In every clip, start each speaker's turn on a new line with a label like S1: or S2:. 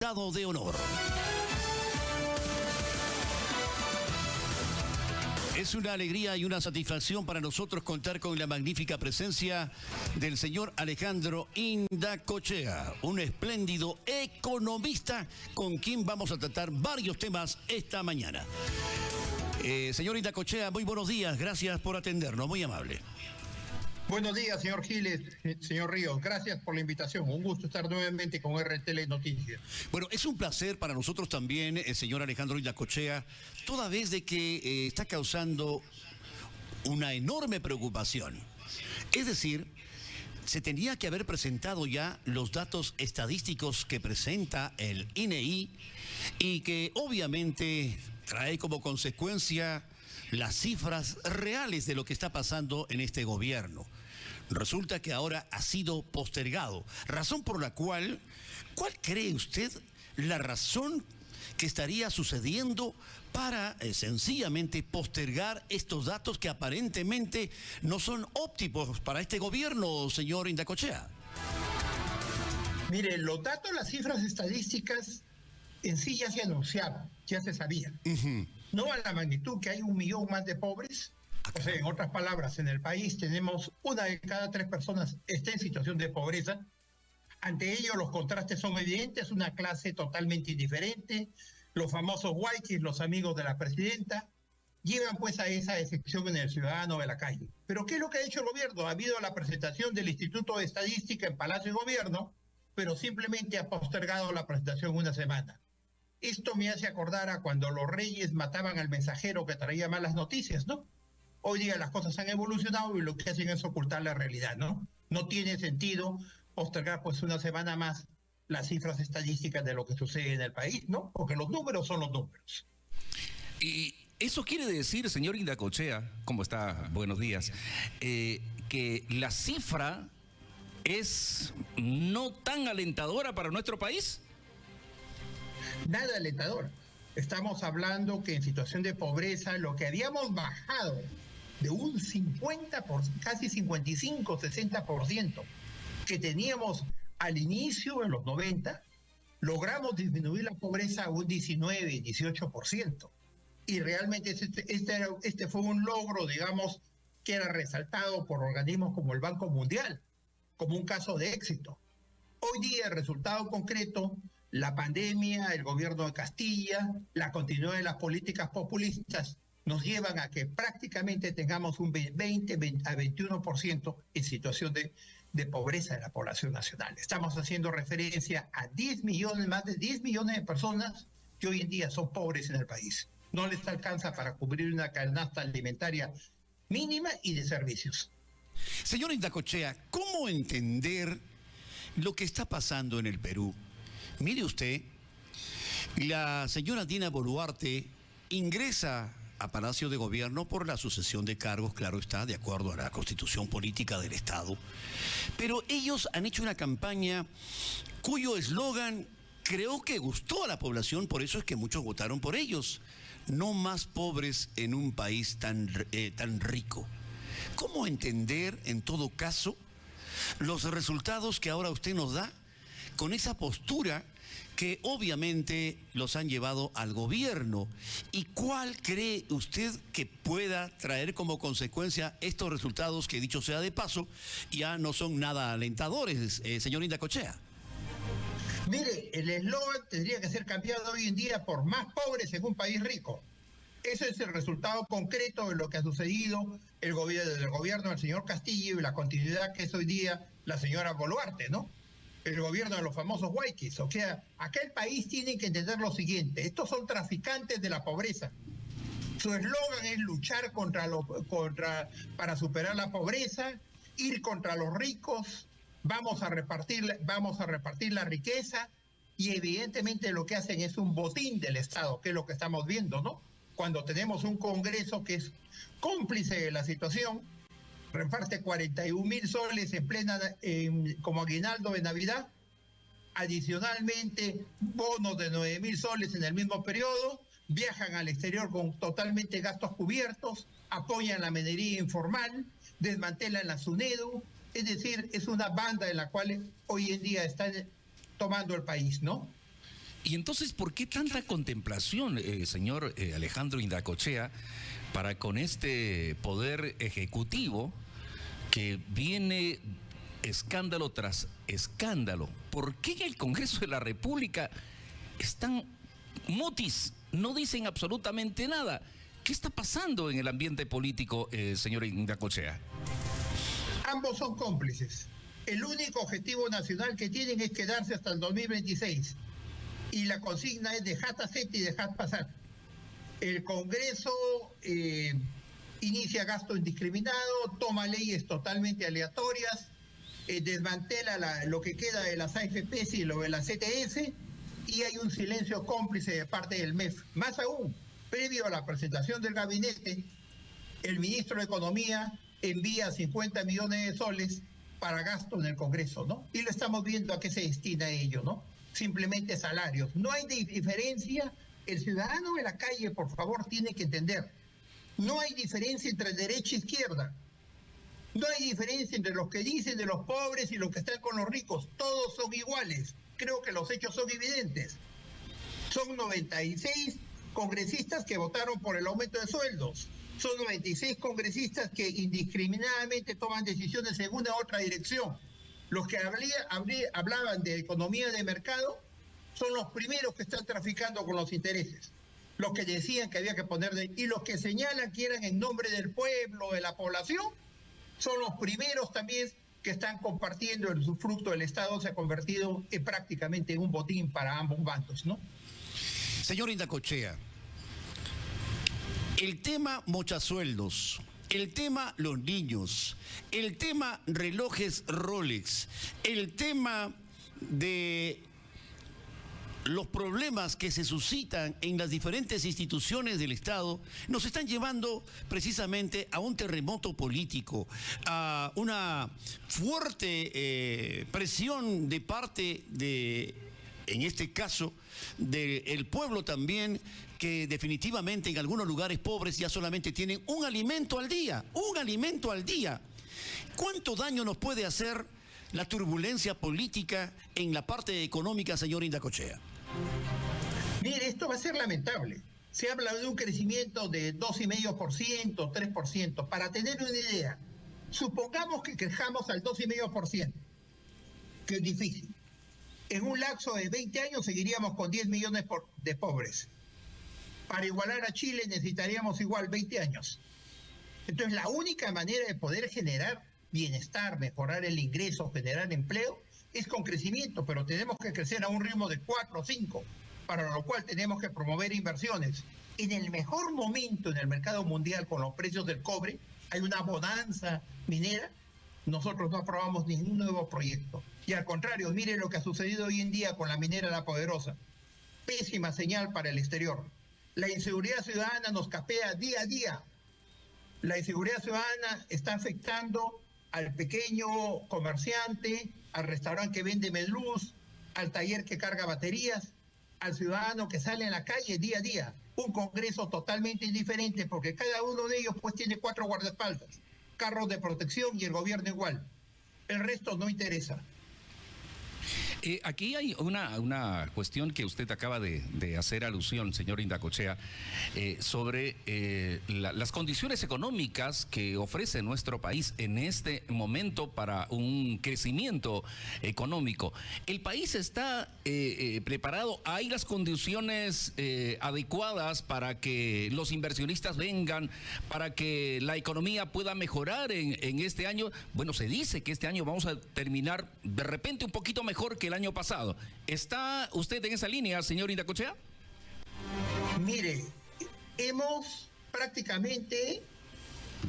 S1: Invitado de honor. Es una alegría y una satisfacción para nosotros contar con la magnífica presencia del señor Alejandro Indacochea, un espléndido economista con quien vamos a tratar varios temas esta mañana. Señor Indacochea, muy buenos días, gracias por atendernos, muy amable.
S2: Buenos días, señor Giles, señor Ríos. Gracias por la invitación. Un gusto estar nuevamente con RTL Noticias.
S1: Bueno, es un placer para nosotros también, señor Alejandro Indacochea, toda vez de que está causando una enorme preocupación. Es decir, se tenía que haber presentado ya los datos estadísticos que presenta el INEI y que obviamente trae como consecuencia las cifras reales de lo que está pasando en este gobierno. Resulta que ahora ha sido postergado, razón por la cual, ¿cuál cree usted la razón que estaría sucediendo para sencillamente postergar estos datos que aparentemente no son óptimos para este gobierno, señor Indacochea?
S2: Mire, los datos, las cifras estadísticas en sí ya se anunciaban, ya se sabía. No a la magnitud que hay 1 millón más de pobres. O sea, en otras palabras, en el país tenemos 1 de cada 3 personas está en situación de pobreza. Ante ello, los contrastes son evidentes, una clase totalmente indiferente. Los famosos whiteys, los amigos de la presidenta, llevan pues a esa decepción en el ciudadano de la calle. Pero ¿qué es lo que ha hecho el gobierno? Ha habido la presentación del Instituto de Estadística en Palacio de Gobierno, pero simplemente ha postergado la presentación 1 semana. Esto me hace acordar a cuando los reyes mataban al mensajero que traía malas noticias, ¿no? Hoy día las cosas han evolucionado y lo que hacen es ocultar la realidad, ¿no? No tiene sentido postergar pues 1 semana más las cifras estadísticas de lo que sucede en el país, ¿no? Porque los números son los números.
S3: Y eso quiere decir, señor Indacochea, ¿cómo está? Buenos días. Que la cifra es no tan alentadora para nuestro país.
S2: Nada alentador. Estamos hablando que en situación de pobreza, lo que habíamos bajado de un 50%, casi 55, 60%, que teníamos al inicio, en los 90, logramos disminuir la pobreza a un 19, 18%. Y realmente este fue un logro, digamos, que era resaltado por organismos como el Banco Mundial, como un caso de éxito. Hoy día el resultado concreto, la pandemia, el gobierno de Castilla, la continuidad de las políticas populistas nos llevan a que prácticamente tengamos un 20 a 21% en situación de pobreza de la población nacional. Estamos haciendo referencia a 10 millones, más de 10 millones de personas que hoy en día son pobres en el país. No les alcanza para cubrir una canasta alimentaria mínima y de servicios.
S1: Señor Indacochea, ¿cómo entender lo que está pasando en el Perú? Mire usted, la señora Dina Boluarte ingresa a Palacio de Gobierno por la sucesión de cargos, claro está, de acuerdo a la Constitución Política del Estado. Pero ellos han hecho una campaña cuyo eslogan creo que gustó a la población, por eso es que muchos votaron por ellos. No más pobres en un país tan rico. ¿Cómo entender, en todo caso, los resultados que ahora usted nos da con esa postura que obviamente los han llevado al gobierno? ¿Y cuál cree usted que pueda traer como consecuencia estos resultados que, dicho sea de paso, ya no son nada alentadores, señor Indacochea?
S2: Mire, el eslogan tendría que ser cambiado hoy en día por más pobres en un país rico. Ese es el resultado concreto de lo que ha sucedido el gobierno del señor Castillo y la continuidad que es hoy día la señora Boluarte, ¿no? El gobierno de los famosos huayquis. O sea, acá el país tiene que entender lo siguiente: estos son traficantes de la pobreza. Su eslogan es luchar para superar la pobreza, ir contra los ricos, vamos a repartir la riqueza, y evidentemente lo que hacen es un botín del Estado, que es lo que estamos viendo, ¿no? Cuando tenemos un Congreso que es cómplice de la situación, reparte 41,000 soles como aguinaldo de Navidad, adicionalmente bonos de 9,000 soles en el mismo periodo, viajan al exterior con totalmente gastos cubiertos, apoyan la minería informal, desmantelan la SUNEDU, es decir, es una banda en la cual hoy en día están tomando el país, ¿no?
S3: Y entonces, ¿por qué tanta contemplación, señor Alejandro Indacochea, para con este poder ejecutivo que viene escándalo tras escándalo? ¿Por qué en el Congreso de la República están mutis? No dicen absolutamente nada. ¿Qué está pasando en el ambiente político, señor Indacochea?
S2: Ambos son cómplices. El único objetivo nacional que tienen es quedarse hasta el 2026. Y la consigna es dejad hacer y dejad pasar. El Congreso inicia gasto indiscriminado, toma leyes totalmente aleatorias, desmantela lo que queda de las AFPs y lo de la CTS, y hay un silencio cómplice de parte del MEF. Más aún, previo a la presentación del gabinete, el ministro de Economía envía 50 millones de soles para gasto en el Congreso, ¿no? Y lo estamos viendo a qué se destina ello, ¿no? Simplemente salarios. No hay diferencia. El ciudadano de la calle, por favor, tiene que entender. No hay diferencia entre derecha e izquierda. No hay diferencia entre los que dicen de los pobres y los que están con los ricos. Todos son iguales. Creo que los hechos son evidentes. Son 96 congresistas que votaron por el aumento de sueldos. Son 96 congresistas que indiscriminadamente toman decisiones según otra dirección. Los que hablaban de economía de mercado son los primeros que están traficando con los intereses. Los que decían que había que y los que señalan que eran en nombre del pueblo, de la población, son los primeros también que están compartiendo el usufructo del Estado. Se ha convertido prácticamente en un botín para ambos bandos, ¿no?
S1: Señor Indacochea, el tema mochasueldos, el tema los niños, el tema relojes Rolex, el tema de los problemas que se suscitan en las diferentes instituciones del Estado nos están llevando precisamente a un terremoto político, a una fuerte presión de parte de, en este caso, del pueblo también, que definitivamente en algunos lugares pobres ya solamente tienen un alimento al día, un alimento al día. ¿Cuánto daño nos puede hacer la turbulencia política en la parte económica, señor Indacochea?
S2: Mire, esto va a ser lamentable. Se habla de un crecimiento de 2,5%, 3%. Para tener una idea, supongamos que crezcamos al 2,5%, que es difícil. En un lapso de 20 años seguiríamos con 10 millones de pobres. Para igualar a Chile necesitaríamos igual 20 años. Entonces, la única manera de poder generar bienestar, mejorar el ingreso, generar empleo, es con crecimiento, pero tenemos que crecer a un ritmo de 4 o 5, para lo cual tenemos que promover inversiones. En el mejor momento en el mercado mundial, con los precios del cobre, hay una bonanza minera. Nosotros no aprobamos ningún nuevo proyecto. Y al contrario, mire lo que ha sucedido hoy en día con la minera La Poderosa. Pésima señal para el exterior. La inseguridad ciudadana nos capea día a día. La inseguridad ciudadana está afectando al pequeño comerciante, al restaurante que vende medluz, al taller que carga baterías, al ciudadano que sale en la calle día a día. Un Congreso totalmente indiferente, porque cada uno de ellos pues tiene 4 guardaespaldas, carros de protección, y el gobierno igual. El resto no interesa.
S3: Aquí hay una cuestión que usted acaba de hacer alusión, señor Indacochea, sobre las condiciones económicas que ofrece nuestro país en este momento para un crecimiento económico. ¿El país está preparado? ¿Hay las condiciones adecuadas para que los inversionistas vengan, para que la economía pueda mejorar en este año? Bueno, se dice que este año vamos a terminar de repente un poquito mejor que el año pasado. ¿Está usted en esa línea, señor Indacochea?
S2: Mire, hemos prácticamente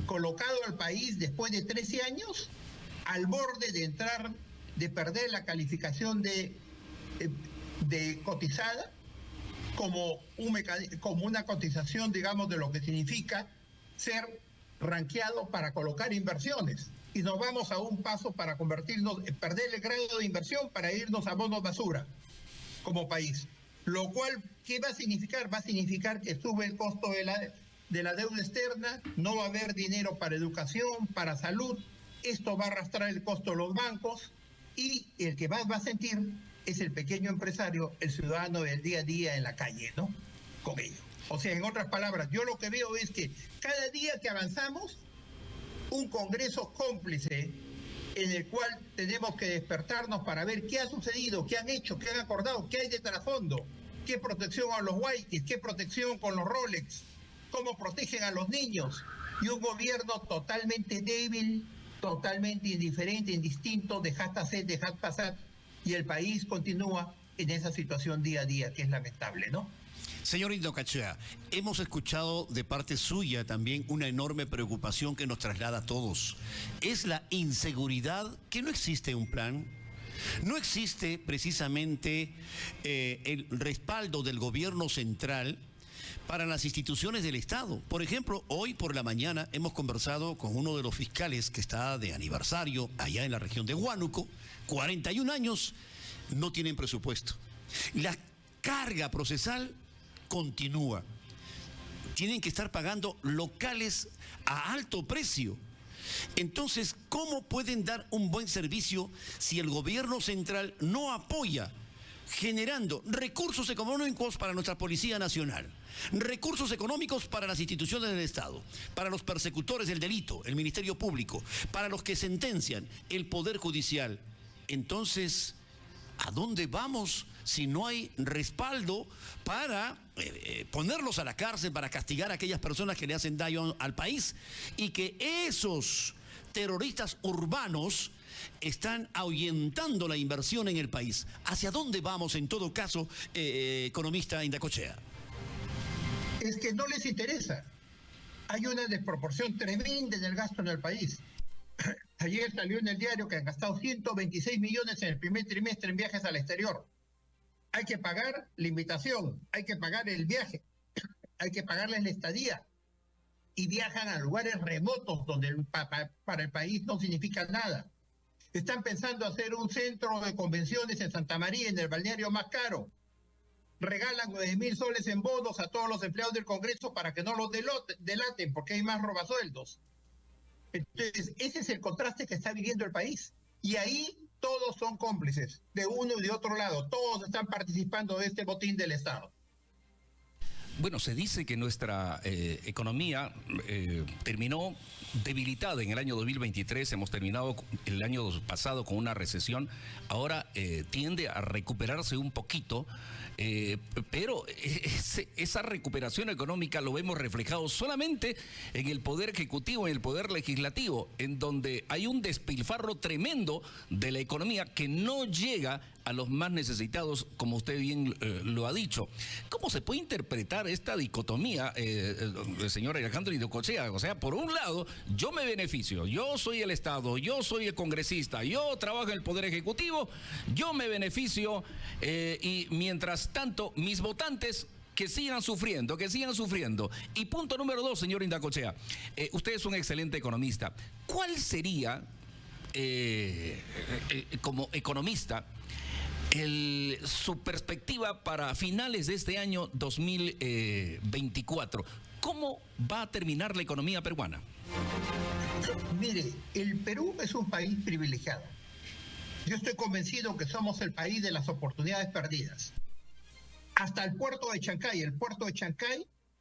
S2: colocado al país después de 13 años al borde de perder la calificación de cotizada como una cotización, digamos, de lo que significa ser ranqueado para colocar inversiones. Y nos vamos a un paso para perder el grado de inversión para irnos a bonos basura como país. Lo cual, ¿qué va a significar? Va a significar que sube el costo de la deuda externa, no va a haber dinero para educación, para salud. Esto va a arrastrar el costo de los bancos, y el que más va a sentir es el pequeño empresario, el ciudadano del día a día en la calle, ¿no? Con ello. O sea, en otras palabras, yo lo que veo es que cada día que avanzamos, un Congreso cómplice en el cual tenemos que despertarnos para ver qué ha sucedido, qué han hecho, qué han acordado, qué hay de trasfondo, qué protección a los Whiteys, qué protección con los Rolex, cómo protegen a los niños, y un gobierno totalmente débil, totalmente indiferente, indistinto, dejaste hacer, dejaste pasar, y el país continúa en esa situación día a día, que es lamentable, ¿no?
S1: Señor Indaccochea, hemos escuchado de parte suya también una enorme preocupación que nos traslada a todos. Es la inseguridad, que no existe un plan, no existe precisamente el respaldo del gobierno central para las instituciones del Estado. Por ejemplo, hoy por la mañana hemos conversado con uno de los fiscales que está de aniversario allá en la región de Huánuco. 41 años, no tienen presupuesto. La carga procesal continúa. Tienen que estar pagando locales a alto precio. Entonces, ¿cómo pueden dar un buen servicio si el gobierno central no apoya generando recursos económicos para nuestra Policía Nacional, recursos económicos para las instituciones del Estado, para los persecutores del delito, el Ministerio Público, para los que sentencian, el Poder Judicial? Entonces, ¿a dónde vamos si no hay respaldo para ponerlos a la cárcel, para castigar a aquellas personas que le hacen daño al país? Y que esos terroristas urbanos están ahuyentando la inversión en el país. ¿Hacia dónde vamos en todo caso, economista Indaccochea?
S2: Es que no les interesa. Hay una desproporción tremenda en el gasto en el país. Ayer salió en el diario que han gastado 126 millones en el primer trimestre en viajes al exterior. Hay que pagar la invitación, hay que pagar el viaje, hay que pagarles la estadía. Y viajan a lugares remotos donde para el país no significa nada. Están pensando hacer un centro de convenciones en Santa María, en el balneario más caro. Regalan 9.000 soles en bonos a todos los empleados del Congreso para que no los delaten, porque hay más robasueldos. Entonces, ese es el contraste que está viviendo el país. Y ahí todos son cómplices, de uno y de otro lado. Todos están participando de este botín del Estado.
S3: Bueno, se dice que nuestra economía terminó debilitada en el año 2023. Hemos terminado el año pasado con una recesión. Ahora tiende a recuperarse un poquito. Pero esa recuperación económica lo vemos reflejado solamente en el poder ejecutivo, en el poder legislativo, en donde hay un despilfarro tremendo de la economía que no llega a los más necesitados, como usted bien lo ha dicho. ¿Cómo se puede interpretar esta dicotomía, señor Alejandro Indaccochea? O sea, por un lado, yo me beneficio, yo soy el Estado, yo soy el congresista, yo trabajo en el Poder Ejecutivo, yo me beneficio y mientras tanto, mis votantes que sigan sufriendo, que sigan sufriendo. Y punto número 2, señor Indaccochea, usted es un excelente economista. ¿Cuál sería, como economista, su perspectiva para finales de este año 2024? ¿Cómo va a terminar la economía peruana?
S2: Mire, el Perú es un país privilegiado. Yo estoy convencido que somos el país de las oportunidades perdidas. Hasta el puerto de Chancay,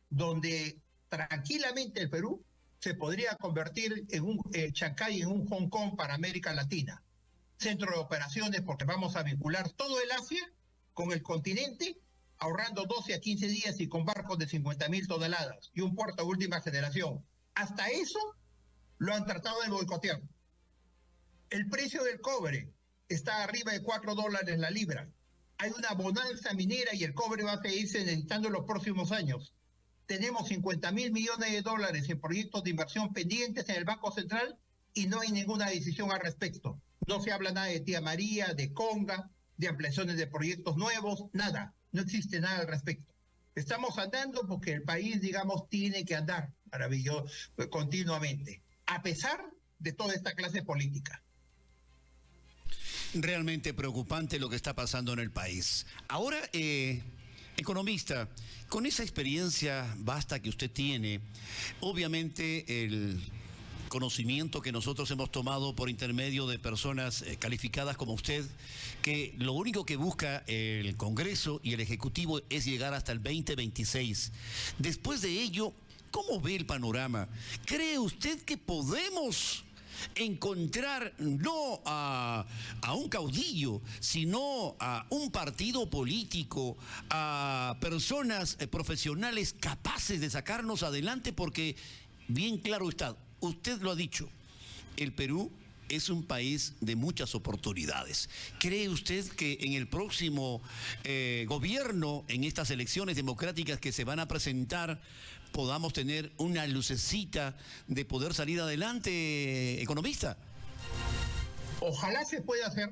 S2: donde tranquilamente el Perú se podría convertir en Chancay en un Hong Kong para América Latina. Centro de operaciones, porque vamos a vincular todo el Asia con el continente, ahorrando 12 a 15 días y con barcos de 50.000 toneladas y un puerto de última generación. Hasta eso lo han tratado de boicotear. El precio del cobre está arriba de $4 la libra. Hay una bonanza minera y el cobre va a seguirse necesitando en los próximos años. Tenemos 50.000 millones de dólares en proyectos de inversión pendientes en el Banco Central y no hay ninguna decisión al respecto. No se habla nada de Tía María, de Conga, de ampliaciones de proyectos nuevos, nada. No existe nada al respecto. Estamos andando porque el país, digamos, tiene que andar continuamente, a pesar de toda esta clase política.
S1: Realmente preocupante lo que está pasando en el país. Ahora, economista, con esa experiencia vasta que usted tiene, obviamente conocimiento que nosotros hemos tomado por intermedio de personas calificadas como usted, que lo único que busca el Congreso y el Ejecutivo es llegar hasta el 2026. Después de ello, ¿cómo ve el panorama? ¿Cree usted que podemos encontrar no a un caudillo, sino a un partido político, a personas profesionales capaces de sacarnos adelante? Porque bien claro está, usted lo ha dicho, el Perú es un país de muchas oportunidades. ¿Cree usted que en el próximo gobierno, en estas elecciones democráticas que se van a presentar, podamos tener una lucecita de poder salir adelante, economista?
S2: Ojalá se pueda hacer.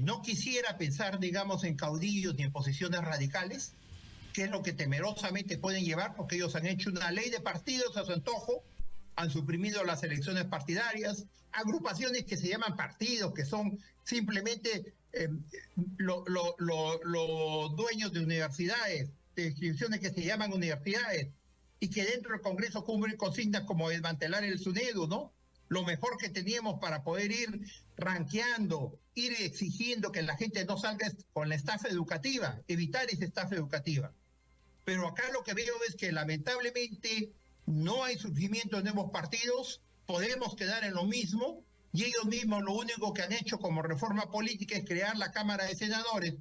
S2: No quisiera pensar, digamos, en caudillos ni en posiciones radicales, que es lo que temerosamente pueden llevar, porque ellos han hecho una ley de partidos a su antojo, han suprimido las elecciones partidarias, agrupaciones que se llaman partidos, que son simplemente los dueños de universidades, de instituciones que se llaman universidades, y que dentro del Congreso cumplen consignas como desmantelar el SUNEDU, ¿no? Lo mejor que teníamos para poder ir ranqueando, ir exigiendo que la gente no salga con la estafa educativa, evitar esa estafa educativa. Pero acá lo que veo es que lamentablemente no hay surgimiento de nuevos partidos, podemos quedar en lo mismo, y ellos mismos lo único que han hecho como reforma política es crear la Cámara de Senadores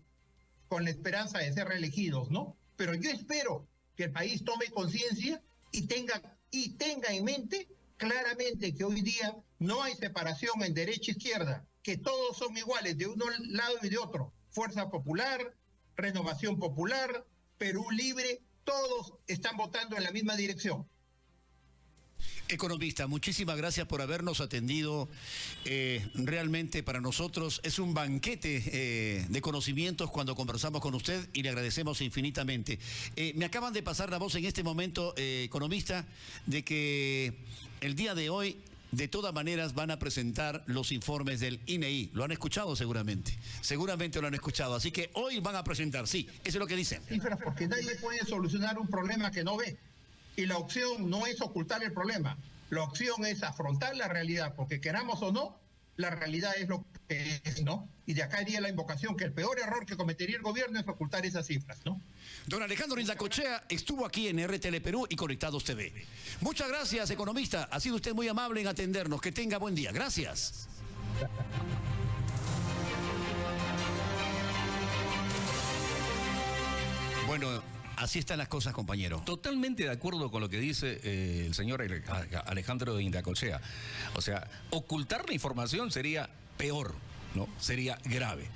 S2: con la esperanza de ser reelegidos, ¿no? Pero yo espero que el país tome conciencia y tenga en mente claramente que hoy día no hay separación en derecha e izquierda, que todos son iguales de un lado y de otro. Fuerza Popular, Renovación Popular, Perú Libre, todos están votando en la misma dirección.
S1: Economista, muchísimas gracias por habernos atendido. Realmente para nosotros es un banquete de conocimientos cuando conversamos con usted y le agradecemos infinitamente. Me acaban de pasar la voz en este momento, economista, de que el día de hoy, de todas maneras, van a presentar los informes del INEI. Lo han escuchado seguramente. Seguramente lo han escuchado. Así que hoy van a presentar, sí, eso es lo que dicen.
S2: Cifras, porque nadie puede solucionar un problema que no ve. Y la opción no es ocultar el problema, la opción es afrontar la realidad, porque queramos o no, la realidad es lo que es, ¿no? Y de acá iría la invocación que el peor error que cometería el gobierno es ocultar esas cifras, ¿no?
S1: Don Alejandro Indacochea estuvo aquí en RTL Perú y Conectados TV. Muchas gracias, economista. Ha sido usted muy amable en atendernos. Que tenga buen día. Gracias. Bueno, así están las cosas, compañero.
S3: Totalmente de acuerdo con lo que dice el señor Alejandro Indacochea. O sea, ocultar la información sería peor, ¿no? Sería grave.